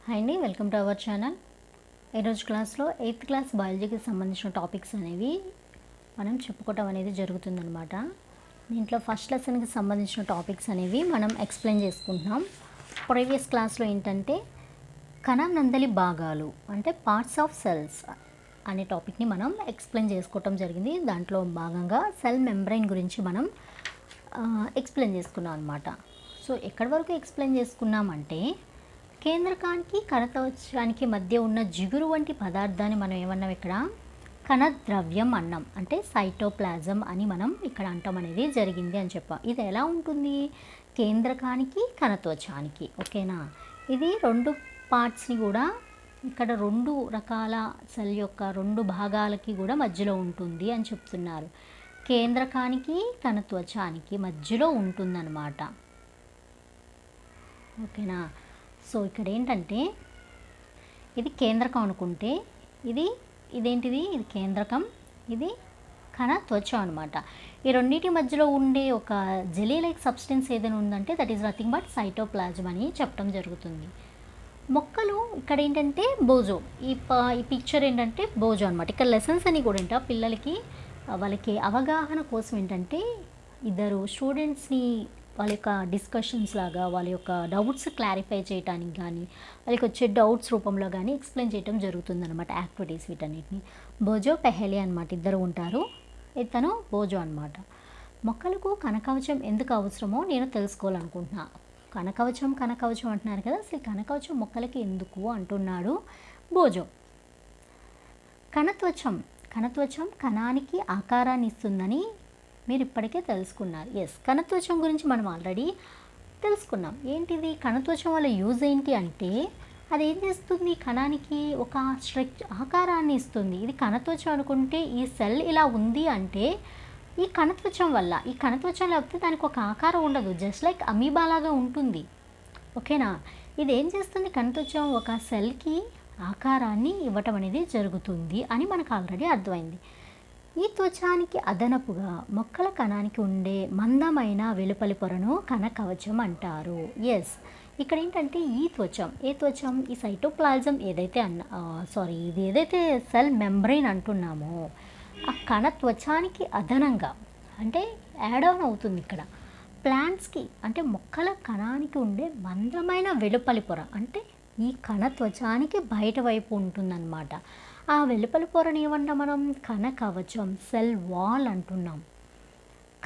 Hi అండి, welcome to our channel. ఈరోజు క్లాస్లో 8th క్లాస్ బయాలజీకి సంబంధించిన టాపిక్స్ అనేవి మనం చెప్పుకోవటం అనేది జరుగుతుందన్నమాట. దీంట్లో ఫస్ట్ లెసన్కి సంబంధించిన టాపిక్స్ అనేవి మనం ఎక్స్ప్లెయిన్ చేసుకుంటున్నాం. ప్రీవియస్ క్లాస్లో ఏంటంటే కణం నందలి భాగాలు అంటే పార్ట్స్ ఆఫ్ సెల్స్ అనే టాపిక్ని మనం ఎక్స్ప్లెయిన్ చేసుకోవటం జరిగింది. దాంట్లో భాగంగా సెల్ మెంబ్రెయిన్ గురించి మనం ఎక్స్ప్లెయిన్ చేసుకున్నాం అనమాట. సో ఎక్కడి వరకు ఎక్స్ప్లెయిన్ చేసుకున్నామంటే కేంద్రకానికి కణకవచానికి మధ్య ఉన్న జిగురు వంటి పదార్థాన్ని మనం ఏమన్నాం ఇక్కడ కణద్రవ్యం అన్నాం. అంటే సైటోప్లాజం అని మనం ఇక్కడ అంటాం అనేది జరిగింది అని చెప్పాం. ఇది ఎలా ఉంటుంది కేంద్రకానికి కణత్వచానికి, ఓకేనా. ఇది రెండు పార్ట్స్ని కూడా ఇక్కడ రెండు రకాల సెల్ యొక్క రెండు భాగాలకి కూడా మధ్యలో ఉంటుంది అని చెప్తున్నారు. కేంద్రకానికి కణత్వచానికి మధ్యలో ఉంటుందన్నమాట, ఓకేనా. సో ఇక్కడ ఏంటంటే ఇది కేంద్రకం అనుకుంటే ఇదేంటిది, ఇది కేంద్రకం, ఇది కణత్వచం అనమాట. ఈ రెండింటి మధ్యలో ఉండే ఒక జెలీ లైక్ సబ్స్టెన్స్ ఏదైనా ఉందంటే that is nothing but cytoplasm అని చెప్పడం జరుగుతుంది. మొక్కలు ఇక్కడ ఏంటంటే బోజో, ఈ పిక్చర్ ఏంటంటే బోజో అనమాట. ఇక్కడ లెసన్స్ అని కూడా ఏంటో పిల్లలకి వాళ్ళకి అవగాహన కోసం ఏంటంటే ఇద్దరు స్టూడెంట్స్ని వాళ్ళ యొక్క డిస్కషన్స్ లాగా వాళ్ళ యొక్క డౌట్స్ క్లారిఫై చేయడానికి కానీ వాళ్ళకి వచ్చే డౌట్స్ రూపంలో కానీ ఎక్స్ప్లెయిన్ చేయడం జరుగుతుందన్నమాట. యాక్టివిటీస్ వీటన్నిటిని బోజో పెహెలి అనమాట, ఇద్దరు ఉంటారు. ఇతను బోజో అనమాట. మొక్కలకు కణకవచం ఎందుకు అవసరమో నేను తెలుసుకోవాలనుకుంటున్నా. కణకవచం అంటున్నారు కదా, అసలు కణకవచం మొక్కలకి ఎందుకు అంటున్నాడు బోజో. కణత్వచం కణానికి ఆకారాన్ని ఇస్తుందని మీరు ఇప్పటికే తెలుసుకున్నారు. ఎస్, కణత్వచం గురించి మనం ఆల్రెడీ తెలుసుకున్నాం. ఏంటిది కణత్వచం వల్ల యూజ్ ఏంటి అంటే అది ఏం చేస్తుంది, కణానికి ఒక ఆకారాన్ని ఇస్తుంది. ఇది కణత్వచం అనుకుంటే ఈ సెల్ ఇలా ఉంది అంటే ఈ కణత్వచం వల్ల, ఈ కణత్వచం లేకపోతే దానికి ఒక ఆకారం ఉండదు, జస్ట్ లైక్ అమీబాలాగా ఉంటుంది, ఓకేనా. ఇది ఏం చేస్తుంది, కణత్వచం ఒక సెల్కి ఆకారాన్ని ఇవ్వటం అనేది జరుగుతుంది అని మనకు ఆల్రెడీ అర్థమైంది. ఈ త్వచానికి అదనపుగా మొక్కల కణానికి ఉండే మందమైన వెలుపలి పొరను కణకవచం అంటారు. ఎస్, ఇక్కడ ఏంటంటే ఈ త్వచం ఈ సైటోప్లాజం ఏదైతే ఇది ఏదైతే సెల్ మెంబ్రెయిన్ అంటున్నామో ఆ కణత్వచానికి అదనంగా అంటే యాడ్ ఆన్ అవుతుంది ఇక్కడ ప్లాంట్స్కి, అంటే మొక్కల కణానికి ఉండే మందమైన వెలుపలి పొర అంటే ఈ కణత్వచానికి బయట వైపు ఉంటుందన్నమాట. ఆ వెలుపలి పొరని ఏమన్నా మనం కణకవచం సెల్ వాల్ అంటున్నాం.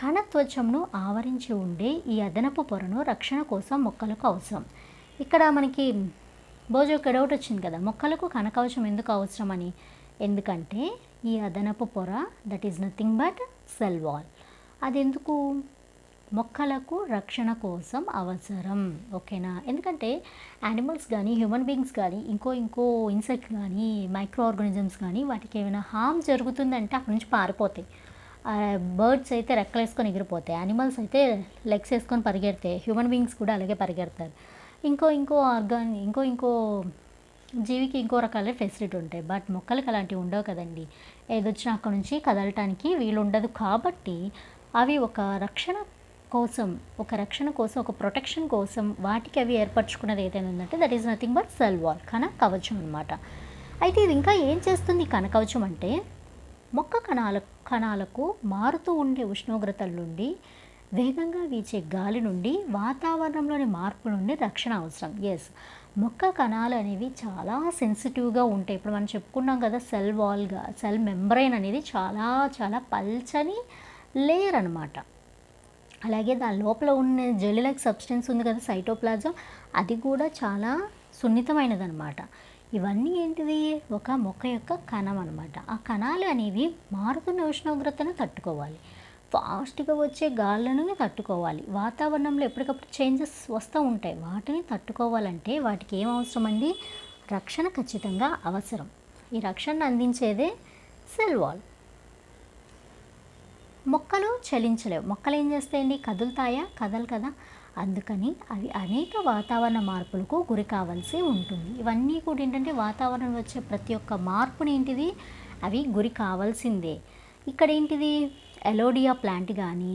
కణత్వచంను ఆవరించి ఉండే ఈ అదనపు పొరను రక్షణ కోసం మొక్కలకు అవసరం. ఇక్కడ మనకి బోజోకి డౌట్ వచ్చింది కదా, మొక్కలకు కణకవచం ఎందుకు అవసరం అని. ఎందుకంటే ఈ అదనపు పొర that is nothing but cell wall. అది ఎందుకు మొక్కలకు రక్షణ కోసం అవసరం, ఓకేనా. ఎందుకంటే యానిమల్స్ కానీ హ్యూమన్ బీయింగ్స్ కానీ ఇంకో ఇన్సెక్ట్ కానీ మైక్రో ఆర్గానిజమ్స్ కానీ వాటికి ఏమైనా హార్మ్ జరుగుతుందంటే అక్కడి నుంచి పారిపోతాయి. బర్డ్స్ అయితే రెక్కలు వేసుకొని ఎగిరిపోతాయి, యానిమల్స్ అయితే లెగ్స్ వేసుకొని పరిగెడతాయి, హ్యూమన్ బీయింగ్స్ కూడా అలాగే పరిగెడతారు. ఇంకో జీవికి ఇంకో రకాల ఫెసిలిటీ ఉంటాయి, బట్ మొక్కలకి అలాంటివి ఉండవు కదండి. ఏదొచ్చినా అక్కడ నుంచి కదలటానికి వీలు ఉండదు. కాబట్టి అవి ఒక రక్షణ కోసం ఒక ప్రొటెక్షన్ కోసం వాటికి అవి ఏర్పరచుకున్నది ఏదైనా ఉందంటే that is nothing but cell wall, కణకవచం అనమాట. అయితే ఇది ఇంకా ఏం చేస్తుంది కణకవచం అంటే మొక్క కణాలకు మారుతూ ఉండే ఉష్ణోగ్రతల నుండి, వేగంగా వీచే గాలి నుండి, వాతావరణంలోని మార్పు నుండి రక్షణ అవసరం. ఎస్, మొక్క కణాలు అనేవి చాలా సెన్సిటివ్గా ఉంటాయి. ఇప్పుడు మనం చెప్పుకున్నాం కదా సెల్ మెంబ్రెయిన్ అనేది చాలా చాలా పల్చని లేయర్ అనమాట. అలాగే దాని లోపల ఉన్న జెల్లీ లైక్ సబ్స్టెన్స్ ఉంది కదా సైటోప్లాజం, అది కూడా చాలా సున్నితమైనదనమాట. ఇవన్నీ ఏంటిది ఒక మొక్క యొక్క కణం అనమాట. ఆ కణాలు అనేవి మారుతున్న ఉష్ణోగ్రతను తట్టుకోవాలి, ఫాస్ట్గా వచ్చే గాళ్ళను తట్టుకోవాలి, వాతావరణంలో ఎప్పటికప్పుడు చేంజెస్ వస్తూ ఉంటాయి, వాటిని తట్టుకోవాలంటే వాటికి ఏం అవసరం అండి, రక్షణ ఖచ్చితంగా అవసరం. ఈ రక్షణను అందించేదే సెల్ వాల్. మొక్కలు చలించలేవు, మొక్కలు ఏం చేస్తాయండి, కదులుతాయా, కదలు కదా. అందుకని అవి అనేక వాతావరణ మార్పులకు గురి కావాల్సి ఉంటుంది. ఇవన్నీ కూడా ఏంటంటే వాతావరణం వచ్చే ప్రతి ఒక్క మార్పుని ఏంటిది అవి గురి కావాల్సిందే. ఇక్కడ ఏంటిది ఎలోడియా ప్లాంట్ కానీ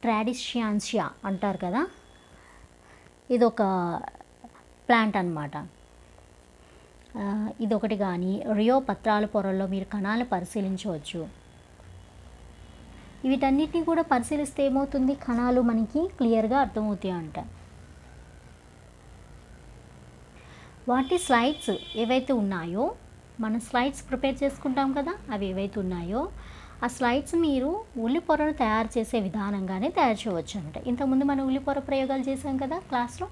ట్రాడిషియాన్షియా అంటారు కదా, ఇదొక ప్లాంట్ అనమాట. ఇదొకటి కానీ రియో పత్రాల పొరల్లో మీరు కణాలను పరిశీలించవచ్చు. వీటన్నిటిని కూడా పరిశీలిస్తే ఏమవుతుంది, కణాలు మనకి క్లియర్గా అర్థమవుతాయి అంట. వాటి స్లైడ్స్ ఏవైతే ఉన్నాయో, మన స్లైడ్స్ ప్రిపేర్ చేసుకుంటాం కదా, అవి ఏవైతే ఉన్నాయో ఆ స్లైడ్స్ మీరు ఉల్లి పొరను తయారు చేసే విధానంగానే తయారు చేయవచ్చు అంట. ఇంతకుముందు మనం ఉల్లి పొర ప్రయోగాలు చేసాం కదా క్లాస్లో,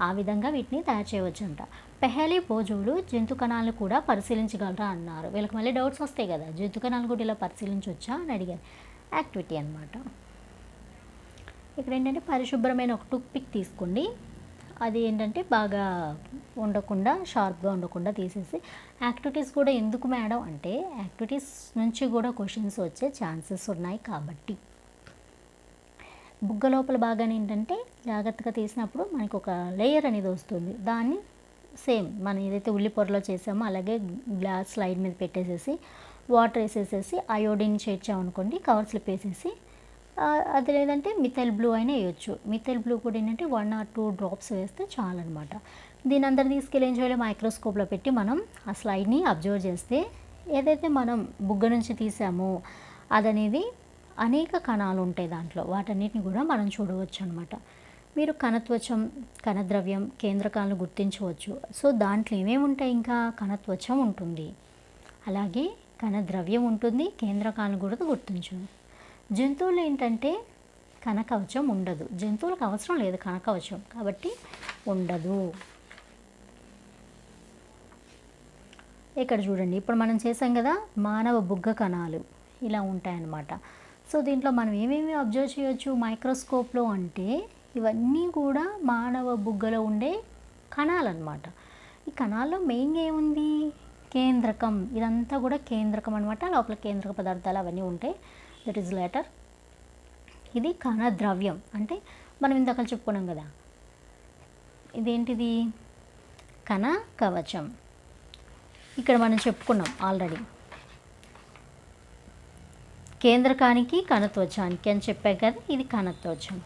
ఆ విధంగా వీటిని తయారు చేయవచ్చు అంట. పెహలీ భోజోలు జంతు కణాలను కూడా పరిశీలించగలరా అన్నారు. వీళ్ళకి మళ్ళీ డౌట్స్ వస్తాయి కదా, జంతు కణాలు కూడా ఇలా పరిశీలించవచ్చా అని అడిగారు. యాక్టివిటీ అనమాట. ఇక్కడ ఏంటంటే పరిశుభ్రమైన ఒక టూత్ పిక్ తీసుకోండి. అది ఏంటంటే బాగా ఉండకుండా, షార్ప్గా ఉండకుండా తీసేసి, యాక్టివిటీస్ కూడా ఎందుకు మేడం అంటే యాక్టివిటీస్ నుంచి కూడా క్వశ్చన్స్ వచ్చే ఛాన్సెస్ ఉన్నాయి కాబట్టి. బుగ్గ లోపల బాగానే ఏంటంటే జాగ్రత్తగా తీసినప్పుడు మనకు ఒక లేయర్ అనేది వస్తుంది. దాన్ని సేమ్ మనం ఏదైతే ఉల్లి పొరలో చేసామో అలాగే గ్లాస్ స్లైడ్ మీద పెట్టేసేసి వాటర్ వేసేసేసి అయోడిన్ చేర్చామనుకోండి, కవర్ స్లిప్ వేసేసి, అది లేదంటే మిథైల్ బ్లూ అయినా వేయచ్చు. మిథైల్ బ్లూ కూడా ఏంటంటే 1 or 2 డ్రాప్స్ వేస్తే చాలన్నమాట. దీని అందరు తీసుకెళ్ళి ఏం చేయాలి, మైక్రోస్కోప్లో పెట్టి మనం ఆ స్లైడ్ని అబ్జర్వ్ చేస్తే ఏదైతే మనం బుగ్గ నుంచి తీసామో అదనేది అనేక కణాలు ఉంటాయి దాంట్లో, వాటన్నిటిని కూడా మనం చూడవచ్చు అనమాట. మీరు కణత్వచం, కణద్రవ్యం, కేంద్రకాలను గుర్తించవచ్చు. సో దాంట్లో ఏమేమి ఉంటాయి, ఇంకా కణత్వచం ఉంటుంది, అలాగే కణద్రవ్యం ఉంటుంది, కేంద్రకాలను కూడా గుర్తించు. జంతువులు ఏంటంటే కణకవచం ఉండదు, జంతువులకు అవసరం లేదు కణకవచం, కాబట్టి ఉండదు. ఇక్కడ చూడండి, ఇప్పుడు మనం చేసాం కదా మానవ బుగ్గ కణాలు ఇలా ఉంటాయన్నమాట. సో దీంట్లో మనం ఏమేమి అబ్జర్వ్ చేయొచ్చు మైక్రోస్కోప్లో అంటే ఇవన్నీ కూడా మానవ బుగ్గలో ఉండే కణాలన్నమాట. ఈ కణాల్లో మెయిన్గా ఏముంది, కేంద్రకం. ఇదంతా కూడా కేంద్రకం అనమాట. లోపల కేంద్రక పదార్థాలు అవన్నీ ఉంటాయి. That is later. ఇది కణద్రవ్యం అంటే మనం ఇందాక చెప్పుకున్నాం కదా, ఇదేంటిది కణ కవచం. ఇక్కడ మనం చెప్పుకున్నాం ఆల్రెడీ, కేంద్రకానికి కణత్వచానికి అని చెప్పారు కదా, ఇది కణత్వచం,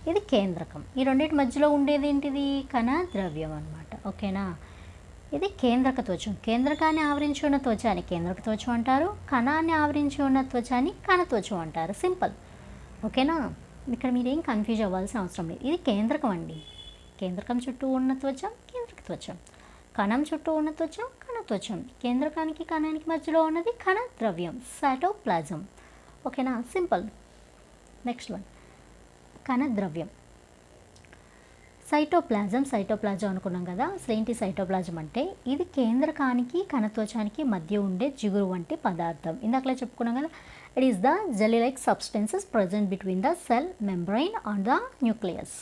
ఇది కేంద్రకం. ఈ రెండింటి మధ్యలో ఉండేది ఏంటిది, కణద్రవ్యం అనమాట. ఓకేనా. ఇది కేంద్రక త్వచం. కేంద్రకాన్ని ఆవరించి ఉన్న త్వచాన్ని కేంద్రక త్వచం అంటారు, కణాన్ని ఆవరించి ఉన్న త్వచాన్ని కణత్వచం అంటారు. సింపుల్. ఓకేనా. ఇక్కడ మీరేం కన్ఫ్యూజ్ అవ్వాల్సిన అవసరం లేదు. ఇది కేంద్రకం అండి. కేంద్రకం చుట్టూ ఉన్న త్వచం కేంద్రక త్వచం, కణం చుట్టూ ఉన్న త్వచం కణత్వచం, కేంద్రకానికి కణానికి మధ్యలో ఉన్నది కణద్రవ్యం, సైటోప్లాజం. ఓకేనా, సింపుల్. నెక్స్ట్ వన్, కణద్రవ్యం. సైటోప్లాజం అనుకున్నాం కదా. అసలు ఏంటి సైటోప్లాజం అంటే, ఇది కేంద్రకానికి కణత్వచానికి మధ్య ఉండే జిగురు వంటి పదార్థం. ఇందాకలా చెప్పుకున్నాం కదా, it is the jelly like substances present between the cell membrane and the nucleus.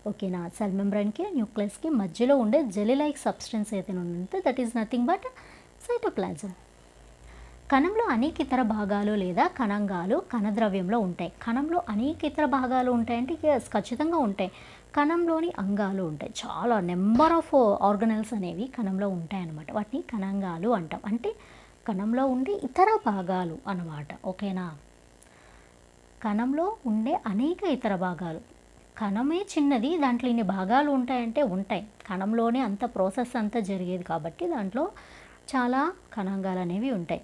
ఓకేనా. సెల్ మెంబ్రైన్కి న్యూక్లియస్కి మధ్యలో ఉండే జెల్లీ లైక్ సబ్స్టెన్స్ ఏదైనా ఉంటే that is nothing but cytoplasm. కణంలో అనేక ఇతర భాగాలు లేదా కణంగాలు కణద్రవ్యంలో ఉంటాయి. కణంలో అనేక ఇతర భాగాలు ఉంటాయంటే ఖచ్చితంగా ఉంటాయి. కణంలోని అంగాలు ఉంటాయి, చాలా నెంబర్ ఆఫ్ ఆర్గనల్స్ అనేవి కణంలో ఉంటాయి అన్నమాట. వాటిని కణంగాలు అంటాం. అంటే కణంలో ఉండే ఇతర భాగాలు అన్నమాట. ఓకేనా. కణంలో ఉండే అనేక ఇతర భాగాలు. కణమే చిన్నది, దాంట్లో ఇన్ని భాగాలు ఉంటాయంటే ఉంటాయి. కణంలోనే అంత ప్రాసెస్ అంతా జరిగేది కాబట్టి దాంట్లో చాలా కణంగాలు అనేవి ఉంటాయి.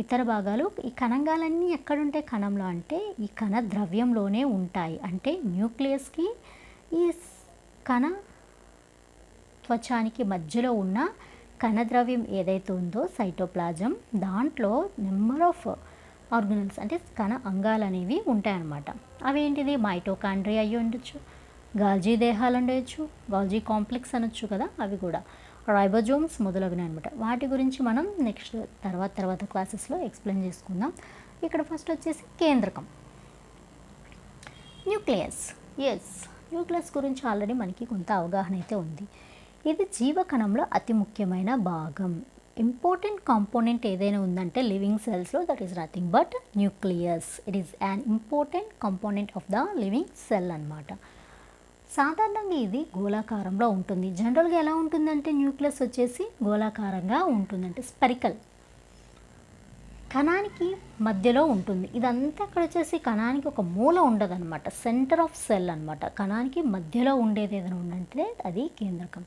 ఇతర భాగాలు, ఈ కణంగాలన్నీ ఎక్కడుంటాయి కణంలో అంటే ఈ కణ ద్రవ్యంలోనే ఉంటాయి. అంటే న్యూక్లియస్కి ఈ కణ త్వచానికి మధ్యలో ఉన్న కణద్రవ్యం ఏదైతే ఉందో సైటోప్లాజం, దాంట్లో నెంబర్ ఆఫ్ ఆర్గనల్స్ అంటే కణ అంగాలు అనేవి ఉంటాయన్నమాట. అవేంటిది, మైటోకాండ్రియా అయ్యి ఉండొచ్చు, గాల్జీ దేహాలు ఉండొచ్చు, గాల్జీ కాంప్లెక్స్ అనొచ్చు కదా, అవి కూడా రైబోజోమ్స్ మొదలగునవి అనమాట. వాటి గురించి మనం నెక్స్ట్ తర్వాత క్లాసెస్లో ఎక్స్ప్లెయిన్ చేసుకుందాం. ఇక్కడ ఫస్ట్ వచ్చేసి కేంద్రకం, న్యూక్లియస్. ఎస్, న్యూక్లియస్ గురించి ఆల్రెడీ మనకి కొంత అవగాహన అయితే ఉంది. ఇది జీవకణంలో అతి ముఖ్యమైన భాగం. ఇంపార్టెంట్ కాంపోనెంట్ ఏదైనా ఉందంటే లివింగ్ సెల్స్లో that is nothing but nucleus. It is an important component of the living cell అన్నమాట. సాధారణంగా ఇది గోళాకారంలో ఉంటుంది. జనరల్గా ఎలా ఉంటుందంటే న్యూక్లియస్ వచ్చేసి గోళాకారంగా ఉంటుందంటే స్పెరికల్. కణానికి మధ్యలో ఉంటుంది. ఇదంతా ఇక్కడ వచ్చేసి కణానికి ఒక మూల ఉండదనమాట. సెంటర్ ఆఫ్ సెల్ అనమాట. కణానికి మధ్యలో ఉండేది ఏదైనా ఉందంటే అది కేంద్రకం.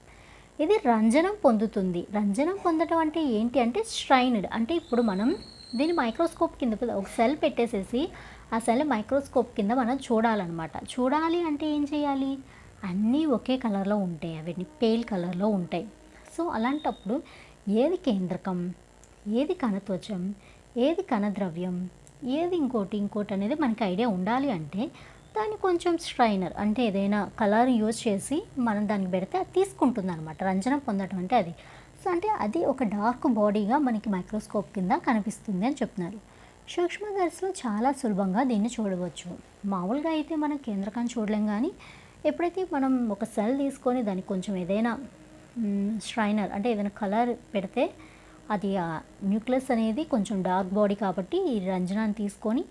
ఇది రంజనం పొందుతుంది. రంజనం పొందడం అంటే ఏంటి అంటే స్ట్రైన్డ్. అంటే ఇప్పుడు మనం దీన్ని మైక్రోస్కోప్ కింద ఒక సెల్ పెట్టేసేసి ఆ సెల్ మైక్రోస్కోప్ కింద మనం చూడాలన్నమాట. చూడాలి అంటే ఏం చేయాలి? అన్నీ ఒకే కలర్లో ఉంటాయి, అవన్నీ పేల్ కలర్లో ఉంటాయి. సో అలాంటప్పుడు ఏది కేంద్రకం, ఏది కణత్వచం, ఏది కణద్రవ్యం, ఏది ఇంకోటి అనేది మనకి ఐడియా ఉండాలి అంటే దాన్ని కొంచెం స్ట్రైనర్ అంటే ఏదైనా కలర్ యూజ్ చేసి మనం దానికి పెడితే అది తీసుకుంటుంది అనమాట. రంజనం పొందడం అంటే అది. సో అంటే అది ఒక డార్క్ బాడీగా మనకి మైక్రోస్కోప్ కింద కనిపిస్తుంది అని చెప్తున్నారు. సూక్ష్మదర్శిలో చాలా సులభంగా దీన్ని చూడవచ్చు. మామూలుగా అయితే మనం కేంద్రకాన్ని చూడలేం, కానీ ఎప్పుడైతే మనం ఒక సెల్ తీసుకొని దానికి కొంచెం ఏదైనా స్ట్రైనర్ అంటే ఏదైనా కలర్ పెడితే అది ఆ న్యూక్లియస్ అనేది కొంచెం డార్క్ బాడీ కాబట్టి ఈ రంజనాన్ని తీసుకొని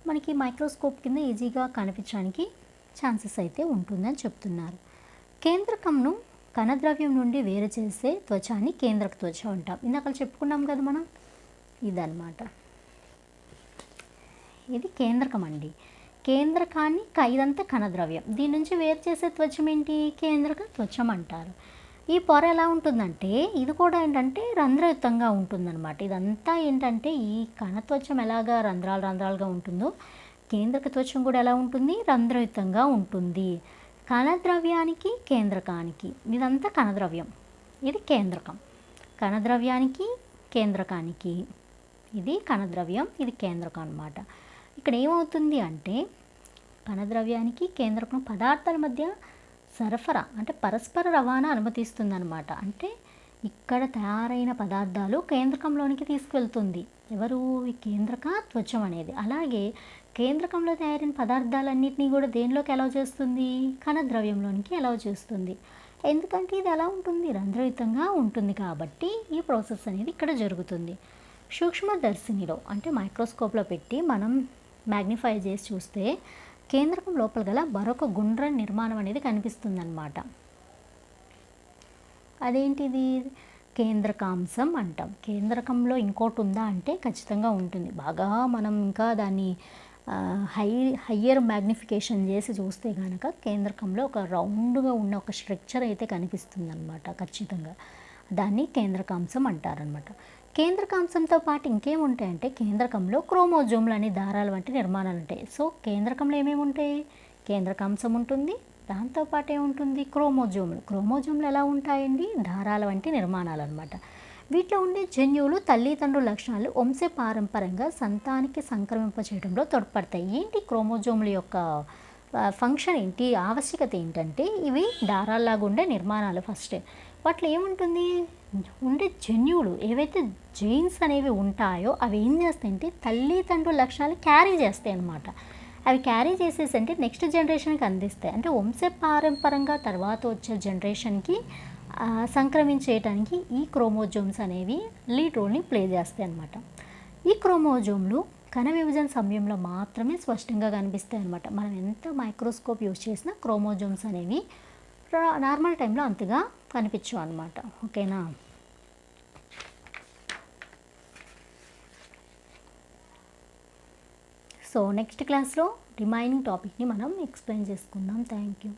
మనకి మైక్రోస్కోప్ కింద ఈజీగా కనిపించడానికి ఛాన్సెస్ అయితే ఉంటుందని చెప్తున్నారు. కేంద్రకంను కణద్రవ్యం నుండి వేరు చేసే త్వచాన్ని కేంద్రక త్వచ అంటాం. ఇందాక చెప్పుకున్నాం కదా మనం, ఇదన్నమాట. ఇది కేంద్రకం అండి. కేంద్రకాన్ని ఇదంతా కణద్రవ్యం, దీని నుంచి వేరు చేసే త్వచం ఏంటి? కేంద్రక త్వచం అంటారు. ఈ పొర ఎలా ఉంటుందంటే ఇది కూడా ఏంటంటే రంధ్రయుక్తంగా ఉంటుందన్నమాట. ఇదంతా ఏంటంటే ఈ కణత్వచం ఎలాగా రంధ్రాలుగా ఉంటుందో కేంద్రక త్వచం కూడా ఎలా ఉంటుంది? రంధ్రయుక్తంగా ఉంటుంది. కణద్రవ్యానికి కేంద్రకానికి ఇదంతా కణద్రవ్యం, ఇది కేంద్రకం. కణద్రవ్యానికి కేంద్రకానికి ఇది కణద్రవ్యం, ఇది కేంద్రకం అన్నమాట. ఇక్కడ ఏమవుతుంది అంటే కణద్రవ్యానికి కేంద్రకం పదార్థాల మధ్య సరఫరా అంటే పరస్పర రవాణా అనుమతిస్తుందన్నమాట. అంటే ఇక్కడ తయారైన పదార్థాలు కేంద్రకంలోనికి తీసుకువెళ్తుంది. ఎవరు? ఈ కేంద్రక త్వచం అనేది. అలాగే కేంద్రకంలో తయారైన పదార్థాలన్నింటినీ కూడా దేనిలోకి అలౌ చేస్తుంది? కణద్రవ్యంలోనికి అలౌ చేస్తుంది. ఎందుకంటే ఇది ఎలా ఉంటుంది? రంధ్రయుక్తంగా ఉంటుంది కాబట్టి ఈ ప్రాసెస్ అనేది ఇక్కడ జరుగుతుంది. సూక్ష్మదర్శినిలో అంటే మైక్రోస్కోప్లో పెట్టి మనం మ్యాగ్నిఫై చేసి చూస్తే కేంద్రకం లోపల గల మరొక గుండ్ర నిర్మాణం అనేది కనిపిస్తుందన్నమాట. అదేంటిది? కేంద్రకాంశం అంటాం. కేంద్రకంలో ఇంకోటి ఉందా అంటే ఖచ్చితంగా ఉంటుంది. బాగా మనం ఇంకా దాన్ని హయ్యర్ మ్యాగ్నిఫికేషన్ చేసి చూస్తే కనుక కేంద్రకంలో ఒక రౌండ్గా ఉన్న ఒక స్ట్రక్చర్ అయితే కనిపిస్తుందన్నమాట. ఖచ్చితంగా దాన్ని కేంద్రకాంశం అంటారనమాట. కేంద్రకాంశంతో పాటు ఇంకేముంటాయంటే కేంద్రకంలో క్రోమోజోమ్లు అనే దారాలు వంటి నిర్మాణాలు ఉంటాయి. సో కేంద్రకంలో ఏమేమి ఉంటాయి? కేంద్రకాంశం ఉంటుంది, దాంతోపాటు ఏముంటుంది? క్రోమోజోమ్లు ఎలా ఉంటాయండి? దారాల వంటి నిర్మాణాలు అనమాట. వీటిలో ఉండే జన్యువులు తల్లిదండ్రుల లక్షణాలు వంశపారంపరంగా సంతానికి సంక్రమింపచేయడంలో తోడ్పడతాయి. ఏంటి క్రోమోజోమ్ల యొక్క ఫంక్షన్ ఏంటి? ఆవశ్యకత ఏంటంటే ఇవి దారాల్లాగా ఉండే నిర్మాణాలు. ఫస్ట్ వాటిలో ఏముంటుంది? ఉండే జన్యువులు ఏవైతే జీన్స్ అనేవి ఉంటాయో అవి ఏం చేస్తాయంటే తల్లిదండ్రుల లక్షణాలు క్యారీ చేస్తాయి అన్నమాట. అవి క్యారీ చేసేసి అంటే నెక్స్ట్ జనరేషన్కి అందిస్తాయి. అంటే వంశపారంపరంగా తర్వాత వచ్చే జనరేషన్కి సంక్రమించేయటానికి ఈ క్రోమోజోమ్స్ అనేవి లీడ్ రోల్ని ప్లే చేస్తాయి అన్నమాట. ఈ క్రోమోజోమ్లు కణ విభజన సమయంలో మాత్రమే స్పష్టంగా కనిపిస్తాయి అన్నమాట. మనం ఎంత మైక్రోస్కోప్ యూజ్ చేసినా క్రోమోజోమ్స్ అనేవి నార్మల్ టైంలో అంతగా కనిపించవు అన్నమాట. ఓకేనా? సో నెక్స్ట్ క్లాస్లో రిమైనింగ్ టాపిక్ని మనం ఎక్స్ప్లెయిన్ చేసుకుందాం. Thank you.